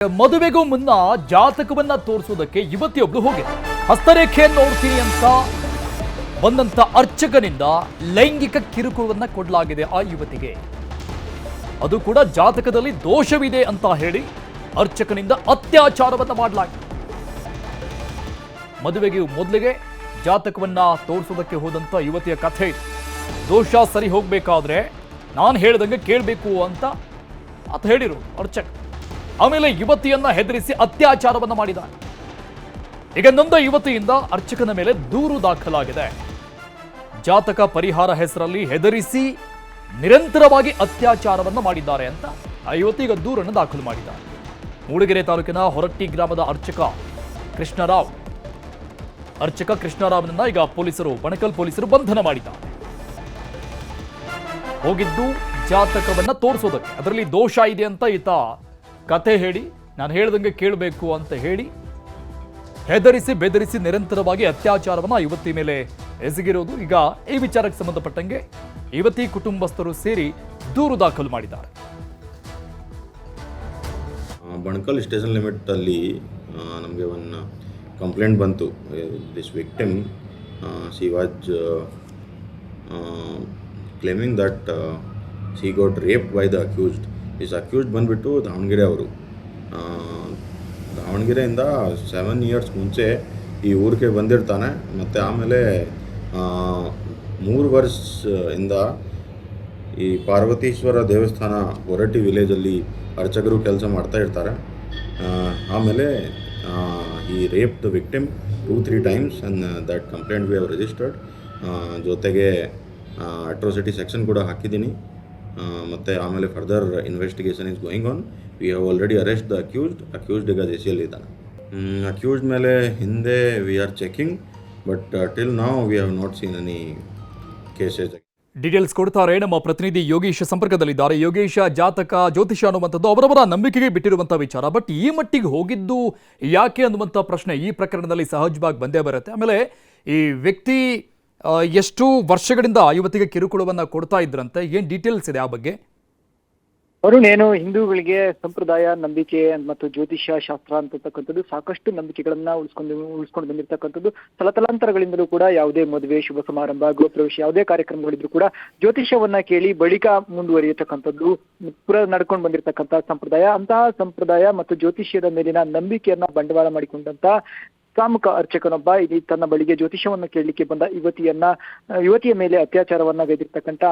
ಮದುವೆಗೂ ಮುನ್ನ ಜಾತಕವನ್ನ ತೋರಿಸುವುದಕ್ಕೆ ಯುವತಿಯೊಬ್ಳು ಹೋಗಿ ಹಸ್ತರೇಖೆಯನ್ನು ನೋಡ್ತೀನಿ ಅಂತ ಬಂದಂತ ಅರ್ಚಕನಿಂದ ಲೈಂಗಿಕ ಕಿರುಕುಳವನ್ನ ಕೊಡಲಾಗಿದೆ ಆ ಯುವತಿಗೆ. ಅದು ಕೂಡ ಜಾತಕದಲ್ಲಿ ದೋಷವಿದೆ ಅಂತ ಹೇಳಿ ಅರ್ಚಕನಿಂದ ಅತ್ಯಾಚಾರವನ್ನ ಮಾಡಲಾಗಿದೆ. ಮದುವೆಗೆ ಮೊದಲಿಗೆ ಜಾತಕವನ್ನ ತೋರಿಸುವುದಕ್ಕೆ ಹೋದಂತ ಯುವತಿಯ ಕಥೆ ಇದು. ದೋಷ ಸರಿ ಹೋಗ್ಬೇಕಾದ್ರೆ ನಾನು ಹೇಳ್ದಂಗೆ ಕೇಳಬೇಕು ಅಂತ ಆತ ಹೇಳಿರು ಅರ್ಚಕ. ಆಮೇಲೆ ಯುವತಿಯನ್ನ ಹೆದರಿಸಿ ಅತ್ಯಾಚಾರವನ್ನ ಮಾಡಿದ್ದಾರೆ. ಈಗ ನೊಂದ ಯುವತಿಯಿಂದ ಅರ್ಚಕನ ಮೇಲೆ ದೂರು ದಾಖಲಾಗಿದೆ. ಜಾತಕ ಪರಿಹಾರ ಹೆಸರಲ್ಲಿ ಹೆದರಿಸಿ ನಿರಂತರವಾಗಿ ಅತ್ಯಾಚಾರವನ್ನ ಮಾಡಿದ್ದಾರೆ ಅಂತ ಆ ಯುವತಿ ಈಗ ದೂರನ್ನು ದಾಖಲು ಮಾಡಿದ್ದಾರೆ. ಮೂಡಿಗೆರೆ ತಾಲೂಕಿನ ಹೊರಟ್ಟಿ ಗ್ರಾಮದ ಅರ್ಚಕ ಕೃಷ್ಣರಾವ್ನನ್ನ ಈಗ ಬಣಕಲ್ ಪೊಲೀಸರು ಬಂಧನ ಮಾಡಿದ್ದಾರೆ. ಹೋಗಿದ್ದು ಜಾತಕವನ್ನ ತೋರಿಸೋದಕ್ಕೆ, ಅದರಲ್ಲಿ ದೋಷ ಇದೆ ಅಂತ ಈತ ಕತೆ ಹೇಳಿ ನಾನು ಹೇಳ್ದಂಗೆ ಕೇಳಬೇಕು ಅಂತ ಹೇಳಿ ಹೆದರಿಸಿ ಬೆದರಿಸಿ ನಿರಂತರವಾಗಿ ಅತ್ಯಾಚಾರವನ್ನ ಯುವತಿ ಮೇಲೆ ಎಸಗಿರೋದು. ಈಗ ಈ ವಿಚಾರಕ್ಕೆ ಸಂಬಂಧಪಟ್ಟಂಗೆ ಯುವತಿ ಕುಟುಂಬಸ್ಥರು ಸೇರಿ ದೂರು ದಾಖಲು ಮಾಡಿದ್ದಾರೆ. ಬಣಕಲ್ ಸ್ಟೇಷನ್ ಲಿಮಿಟ್ ಅಲ್ಲಿ ನಮಗೆ ಒಂದು ಕಂಪ್ಲೇಂಟ್ ಬಂತು. This victim she was claiming that she got raped by the accused. Is accused ಬಂದುಬಿಟ್ಟು ದಾವಣಗೆರೆ ಅವರು. ದಾವಣಗೆರೆಯಿಂದ 7 years ಮುಂಚೆ ಈ ಊರಿಗೆ ಬಂದಿರ್ತಾನೆ. ಮತ್ತು ಆಮೇಲೆ 3 ವರ್ಷದಿಂದ ಈ ಪಾರ್ವತೀಶ್ವರ ದೇವಸ್ಥಾನ ಹೊರಟ್ಟಿ ವಿಲೇಜಲ್ಲಿ ಅರ್ಚಕರು ಕೆಲಸ ಮಾಡ್ತಾ ಇರ್ತಾರೆ. ಆಮೇಲೆ ಈ rape the victim 2-3 times and that complaint we have registered. ಜೊತೆಗೆ ಅಟ್ರೋಸಿಟಿ ಸೆಕ್ಷನ್ ಕೂಡ ಹಾಕಿದ್ದೀನಿ. ಮತ್ತು ಆಮೇಲೆ further investigation is going on. We have already arrest the accused ಈಗ ಜೆಸಿಯಲ್ಲಿ ಇದ್ದಾನೆ. ಅಕ್ಯೂಸ್ಡ್ ಮೇಲೆ ಹಿಂದೆ we are checking, but till now we have not seen any cases. Details ಕೊಡ್ತಾರೆ ನಮ್ಮ ಪ್ರತಿನಿಧಿ ಯೋಗೇಶ್ ಸಂಪರ್ಕದಲ್ಲಿದ್ದಾರೆ. ಯೋಗೇಶ, ಜಾತಕ ಜ್ಯೋತಿಷ ಅನ್ನುವಂಥದ್ದು ಅವರವರ ನಂಬಿಕೆಗೆ ಬಿಟ್ಟಿರುವಂಥ ವಿಚಾರ. ಬಟ್ ಈ ಮಟ್ಟಿಗೆ ಹೋಗಿದ್ದು ಯಾಕೆ ಅನ್ನುವಂಥ ಪ್ರಶ್ನೆ ಈ ಪ್ರಕರಣದಲ್ಲಿ ಸಹಜವಾಗಿ ಬಂದೇ ಬರುತ್ತೆ. ಆಮೇಲೆ ಈ ವ್ಯಕ್ತಿ ಎಷ್ಟು ವರ್ಷಗಳಿಂದ ಯುವತಿಗೆ ಕಿರುಕುಳವನ್ನ ಕೊಡ್ತಾ ಇದ್ರಂತೆ, ಏನ್ ಡೀಟೇಲ್ಸ್ ಇದೆ ಆ ಬಗ್ಗೆ? ಅರುಣ್, ಏನು ಹಿಂದೂಗಳಿಗೆ ಸಂಪ್ರದಾಯ, ನಂಬಿಕೆ ಮತ್ತು ಜ್ಯೋತಿಷ್ಯ ಶಾಸ್ತ್ರ ಅಂತಕ್ಕಂಥದ್ದು ಸಾಕಷ್ಟು ನಂಬಿಕೆಗಳನ್ನ ಉಳಿಸ್ಕೊಂಡು ಬಂದಿರತಕ್ಕಂಥದ್ದು. ತಲತಲಾಂತರಗಳಿಂದಲೂ ಕೂಡ ಯಾವುದೇ ಮದುವೆ, ಶುಭ ಸಮಾರಂಭ, ಗೃಹಪ್ರವೇಶ, ಯಾವುದೇ ಕಾರ್ಯಕ್ರಮಗಳಿದ್ರು ಕೂಡ ಜ್ಯೋತಿಷ್ಯವನ್ನ ಕೇಳಿ ಬಳಿಕ ಮುಂದುವರಿಯತಕ್ಕಂಥದ್ದು ನಡ್ಕೊಂಡು ಬಂದಿರತಕ್ಕಂಥ ಸಂಪ್ರದಾಯ. ಅಂತಹ ಸಂಪ್ರದಾಯ ಮತ್ತು ಜ್ಯೋತಿಷ್ಯದ ಮೇಲಿನ ನಂಬಿಕೆಯನ್ನ ಬಂಡವಾಳ ಮಾಡಿಕೊಂಡಂತ ಕಾಮುಕ ಅರ್ಚಕನೊಬ್ಬ ಇಲ್ಲಿ ತನ್ನ ಬಳಿಗೆ ಜ್ಯೋತಿಷವನ್ನು ಕೇಳಲಿಕ್ಕೆ ಬಂದ ಯುವತಿಯ ಮೇಲೆ ಅತ್ಯಾಚಾರವನ್ನ ಗೈದಿರ್ತಕ್ಕಂಥ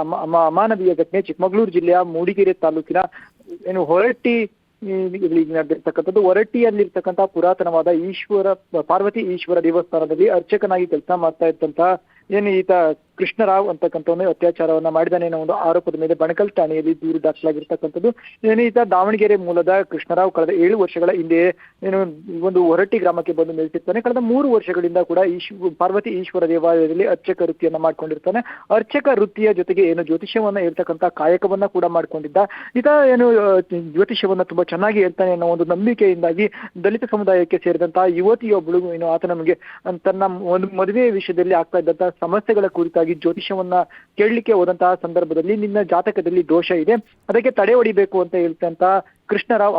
ಅಮಾನವೀಯ ಘಟನೆ ಚಿಕ್ಕಮಗಳೂರು ಜಿಲ್ಲೆಯ ಮೂಡಿಗೆರೆ ತಾಲೂಕಿನ ಹೊರಟ್ಟಿ ನಡೆದಿರ್ತಕ್ಕಂಥದ್ದು. ಹೊರಟ್ಟಿಯಲ್ಲಿರ್ತಕ್ಕಂಥ ಪುರಾತನವಾದ ಪಾರ್ವತಿ ಈಶ್ವರ ದೇವಸ್ಥಾನದಲ್ಲಿ ಅರ್ಚಕನಾಗಿ ಕೆಲಸ ಮಾಡ್ತಾ ಇದ್ದಂತಹ ಈತ ಕೃಷ್ಣರಾವ್ ಅಂತಕ್ಕಂಥವನ್ನೇ ಅತ್ಯಾಚಾರವನ್ನ ಮಾಡಿದಾನೆ ಅನ್ನೋ ಒಂದು ಆರೋಪದ ಮೇಲೆ ಬಣಕಲ್ ಠಾಣೆಯಲ್ಲಿ ದೂರು ದಾಖಲಾಗಿರ್ತಕ್ಕಂಥದ್ದು. ಈತ ದಾವಣಗೆರೆ ಮೂಲದ ಕೃಷ್ಣರಾವ್ ಕಳೆದ 7 ವರ್ಷಗಳ ಹಿಂದೆ ಒಂದು ಹೊರಟ್ಟಿ ಗ್ರಾಮಕ್ಕೆ ಬಂದು ನೆಲೆಸಿರ್ತಾನೆ. ಕಳೆದ 3 ವರ್ಷಗಳಿಂದ ಕೂಡ ಪಾರ್ವತಿ ಈಶ್ವರ ದೇವಾಲಯದಲ್ಲಿ ಅರ್ಚಕ ವೃತ್ತಿಯನ್ನ ಮಾಡ್ಕೊಂಡಿರ್ತಾನೆ. ಅರ್ಚಕ ವೃತ್ತಿಯ ಜೊತೆಗೆ ಜ್ಯೋತಿಷ್ಯವನ್ನ ಹೇಳ್ತಕ್ಕಂಥ ಕಾಯಕವನ್ನ ಕೂಡ ಮಾಡ್ಕೊಂಡಿದ್ದ ಈತ ಜ್ಯೋತಿಷ್ಯವನ್ನ ತುಂಬಾ ಚೆನ್ನಾಗಿ ಹೇಳ್ತಾನೆ ಅನ್ನೋ ಒಂದು ನಂಬಿಕೆಯಿಂದಾಗಿ ದಲಿತ ಸಮುದಾಯಕ್ಕೆ ಸೇರಿದಂತಹ ಯುವತಿಯೊಬ್ಬಳು ಆತ ನಮಗೆ ತನ್ನ ಒಂದು ಮದುವೆ ವಿಷಯದಲ್ಲಿ ಆಗ್ತಾ ಇದ್ದಂತಹ ಸಮಸ್ಯೆಗಳ ಕುರಿತಾಗಿ ಜ್ಯೋತಿಷ್ಯವನ್ನ ಕೇಳಲಿಕ್ಕೆ ಹೋದಂತಹ ಸಂದರ್ಭದಲ್ಲಿ ನಿನ್ನ ಜಾತಕದಲ್ಲಿ ದೋಷ ಇದೆ, ಅದಕ್ಕೆ ತಡೆ ಹೊಡಿಬೇಕು ಅಂತ ಹೇಳ್ತಂತ ಕೃಷ್ಣರಾವ್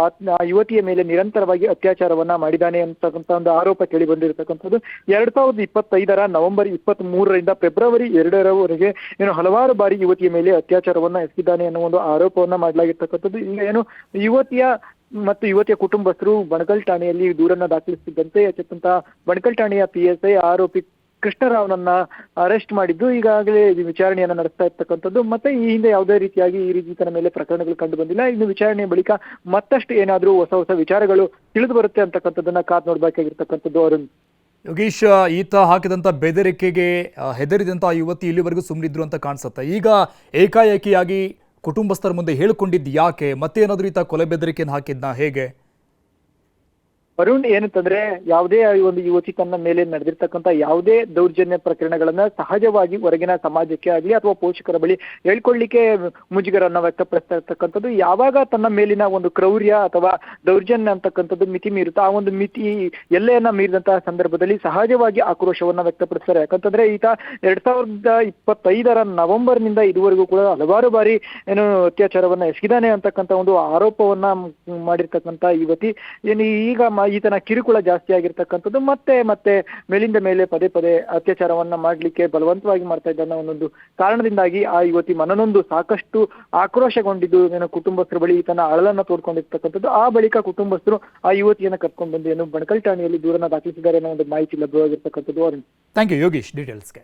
ಯುವತಿಯ ಮೇಲೆ ನಿರಂತರವಾಗಿ ಅತ್ಯಾಚಾರವನ್ನ ಮಾಡಿದ್ದಾನೆ ಅಂತಕ್ಕಂಥ ಒಂದು ಆರೋಪ ಕೇಳಿ ಬಂದಿರತಕ್ಕಂಥದ್ದು. 2025 ನವೆಂಬರ್ 23ರಿಂದ ಫೆಬ್ರವರಿ 2ರವರೆಗೆ ಹಲವಾರು ಬಾರಿ ಯುವತಿಯ ಮೇಲೆ ಅತ್ಯಾಚಾರವನ್ನ ಎಸಗಿದ್ದಾನೆ ಅನ್ನೋ ಒಂದು ಆರೋಪವನ್ನ ಮಾಡಲಾಗಿರ್ತಕ್ಕಂಥದ್ದು. ಈಗ ಮತ್ತು ಯುವತಿಯ ಕುಟುಂಬಸ್ಥರು ಬಣಕಲ್ ಠಾಣೆಯಲ್ಲಿ ದೂರನ್ನ ದಾಖಲಿಸಿದ್ದಂತೆ ಬಣಕಲ್ ಠಾಣೆಯ PSI ಆರೋಪಿ ಕೃಷ್ಣರಾವ್ನನ್ನ ಅರೆಸ್ಟ್ ಮಾಡಿದ್ದು ಈಗಾಗಲೇ ವಿಚಾರಣೆಯನ್ನ ನಡೆಸ್ತಾ ಇರ್ತಕ್ಕಂಥದ್ದು. ಮತ್ತೆ ಈ ಹಿಂದೆ ಯಾವುದೇ ರೀತಿಯಾಗಿ ಈ ರೀತಿ ತನ್ನ ಮೇಲೆ ಪ್ರಕರಣಗಳು ಕಂಡು ಬಂದಿಲ್ಲ. ಇನ್ನು ವಿಚಾರಣೆಯ ಬಳಿಕ ಮತ್ತಷ್ಟು ಏನಾದ್ರೂ ಹೊಸ ವಿಚಾರಗಳು ತಿಳಿದು ಬರುತ್ತೆ ಅಂತಕ್ಕಂಥದ್ದನ್ನ ಕಾದ್ ನೋಡ್ಬೇಕಾಗಿರ್ತಕ್ಕಂಥದ್ದು. ಅರುಣ್, ಯೋಗೀಶ್, ಈತ ಹಾಕಿದಂತ ಬೆದರಿಕೆಗೆ ಹೆದರಿದಂತ ಯುವತಿ ಇಲ್ಲಿವರೆಗೂ ಸುಮ್ಮನಿದ್ರು ಅಂತ ಕಾಣಿಸುತ್ತೆ. ಈಗ ಏಕಾಏಕಿಯಾಗಿ ಕುಟುಂಬಸ್ಥರ ಮುಂದೆ ಹೇಳಿಕೊಂಡಿದ್ದು ಯಾಕೆ? ಮತ್ತೇನಾದ್ರೂ ಈತ ಕೊಲೆ ಬೆದರಿಕೆಯನ್ನು ಹಾಕಿದ್ನಾ, ಹೇಗೆ? ಅರುಣ್ ಏನಂತಂದ್ರೆ ಯಾವುದೇ ಈ ಒಂದು ಯುವತಿ ತನ್ನ ಮೇಲೆ ನಡೆದಿರ್ತಕ್ಕಂಥ ಯಾವುದೇ ದೌರ್ಜನ್ಯ ಪ್ರಕರಣಗಳನ್ನ ಸಹಜವಾಗಿ ಹೊರಗಿನ ಸಮಾಜಕ್ಕೆ ಆಗಲಿ ಅಥವಾ ಪೋಷಕರ ಬಳಿ ಹೇಳ್ಕೊಳ್ಳಿಕ್ಕೆ ಮುಜುಗರನ್ನ ವ್ಯಕ್ತಪಡಿಸ್ತಾ ಇರ್ತಕ್ಕಂಥದ್ದು. ಯಾವಾಗ ತನ್ನ ಮೇಲಿನ ಒಂದು ಕ್ರೌರ್ಯ ಅಥವಾ ದೌರ್ಜನ್ಯ ಅಂತಕ್ಕಂಥದ್ದು ಮಿತಿ ಮೀರುತ್ತಾ ಆ ಒಂದು ಮಿತಿ ಎಲ್ಲೆಯನ್ನ ಮೀರಿದಂತಹ ಸಂದರ್ಭದಲ್ಲಿ ಸಹಜವಾಗಿ ಆಕ್ರೋಶವನ್ನ ವ್ಯಕ್ತಪಡಿಸ್ತಾರೆ. ಯಾಕಂತಂದ್ರೆ ಈತ 2025 ನವೆಂಬರ್ನಿಂದ ಇದುವರೆಗೂ ಕೂಡ ಹಲವಾರು ಬಾರಿ ಏನು ಅತ್ಯಾಚಾರವನ್ನ ಎಸಗಿದಾನೆ ಅಂತಕ್ಕಂಥ ಒಂದು ಆರೋಪವನ್ನ ಮಾಡಿರ್ತಕ್ಕಂಥ ಯುವತಿ ಏನು ಈಗ ಈತನ ಕಿರುಕುಳ ಜಾಸ್ತಿ ಆಗಿರ್ತಕ್ಕಂಥದ್ದು ಮತ್ತೆ ಮೇಲಿಂದ ಮೇಲೆ ಪದೇ ಪದೇ ಅತ್ಯಾಚಾರವನ್ನ ಮಾಡ್ಲಿಕ್ಕೆ ಬಲವಂತವಾಗಿ ಮಾಡ್ತಾ ಇದ್ದ ಒಂದೊಂದು ಕಾರಣದಿಂದಾಗಿ ಆ ಯುವತಿ ಮನನೊಂದು ಸಾಕಷ್ಟು ಆಕ್ರೋಶಗೊಂಡಿದ್ದು ಏನು ಕುಟುಂಬಸ್ಥರ ಬಳಿ ಈತನ ಅಳಲನ್ನ ತೋಡ್ಕೊಂಡಿರ್ತಕ್ಕಂಥದ್ದು. ಆ ಬಳಿಕ ಕುಟುಂಬಸ್ಥರು ಆ ಯುವತಿಯನ್ನ ಕರ್ಕೊಂಡು ಬಂದು ಏನು ಬಣಕಲ್ ಠಾಣೆಯಲ್ಲಿ ದೂರನ್ನ ದಾಖಲಿಸಿದ್ದಾರೆ ಅನ್ನೋ ಒಂದು ಮಾಹಿತಿ ಲಭ್ಯವಾಗಿರ್ತಕ್ಕಂಥದ್ದು. Thank you Yogish ಡೀಟೇಲ್ಸ್ಗೆ.